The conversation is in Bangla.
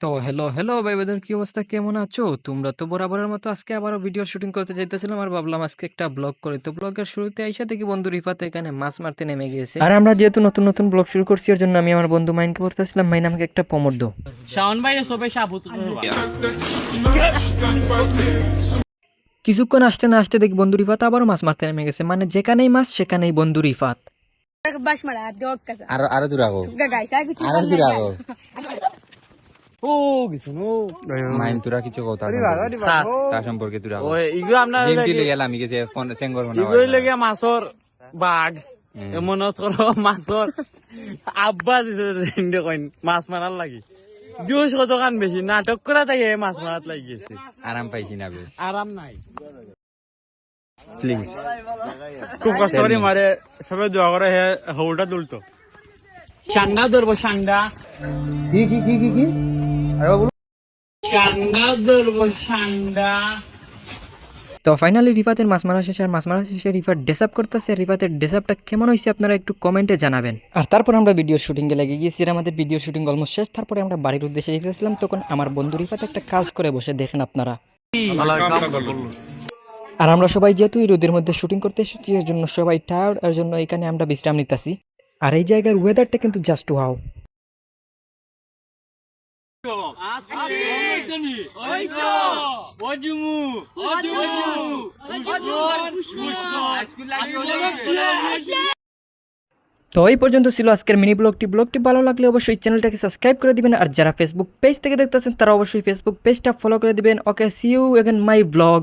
তো হ্যালো হ্যালো ভাই ব্রাদার, কি অবস্থা, কেমন আছো তোমরা? তো বরাবরের মতো আজকে আবারও ভিডিও শুটিং করতে যাইতেছিলাম আর ভাবলাম আজকে একটা ব্লগ করি। তো ব্লগের শুরুতে আইসা দেখি বন্ধু রিফাত এখানে মাছ মারতে নেমে গিয়েছে। আর আমরা যেহেতু নতুন নতুন ব্লগ শুরু করছি ওর জন্য আমি আমার বন্ধু মাইনকে বলতেছিলাম, মাইন আমাকে একটা পমর দাও। শাওন ভাই সবাই সাবুত করবা। কিছুক্ষণ আসতে না আসতে দেখি বন্ধু রিফাত আবারও মাছ মারতে নেমে গেছে, মানে যেখানেই মাছ সেখানেই বন্ধু রিফাত। আরো দূর আগো আরো দূর আগো ও কিছু নো মাইন তোরা কিছু কথা তার সম্পর্কে তোরা ওই ইগো আমরা জিম দিলে গেলাম আমি গেছে ফোন সেঙ্গর মনে ইগো লাগে মাছর বাঘ এমন করো মাছর আব্বা দিছে কইন মাছ মারার লাগি জোশ কতখান বেশি নাটক করা তাই মাছ মারাত লাগি গেছে আরাম পাইছি না বেশ আরাম নাই প্লিজ খুব কষ্ট করে মারে সবাই দোয়া করে হে হৌলটা তুলতো সান্ডা ধরবো সান্ডা কি সান্ডা ধরবো সান্ডা। তো ফাইনালি রিফাতের মাছ মারা শেষে আর মাছ মারা শেষে রিফাত ডেসাপ করতেছে। রিফাতের ডেসাপটা কেমন হয়েছে আপনারা একটু কমেন্টে জানাবেন। আর তারপর আমরা ভিডিও শুটিংয়ে লেগে গিয়েছি। আর আমাদের ভিডিও শুটিং অলমোস্ট শেষ। তারপরে আমরা বাড়ির উদ্দেশ্যে যেতেছিলাম, তখন আমার বন্ধু রিফাত একটা কাজ করে বসে, দেখেন আপনারা। আর আমরা সবাই যেহেতু এই রোদের মধ্যে শুটিং করতে এসেছি এর জন্য সবাই টায়ার্ড, এর জন্য এখানে আমরা বিশ্রাম নিতেছি। আর এই জায়গার ওয়েদারটা কিন্তু জাস্ট ওয়াও। তো এই পর্যন্ত ছিল আজকের মিনি ব্লগটি। ব্লগটি ভালো লাগলে অবশ্যই চ্যানেলটাকে সাবস্ক্রাইব করে দিবেন। আর যারা ফেসবুক পেজ থেকে দেখতেছেন তারা অবশ্যই ফেসবুক পেজটা ফলো করে দিবেন। Okay, see you again my blog.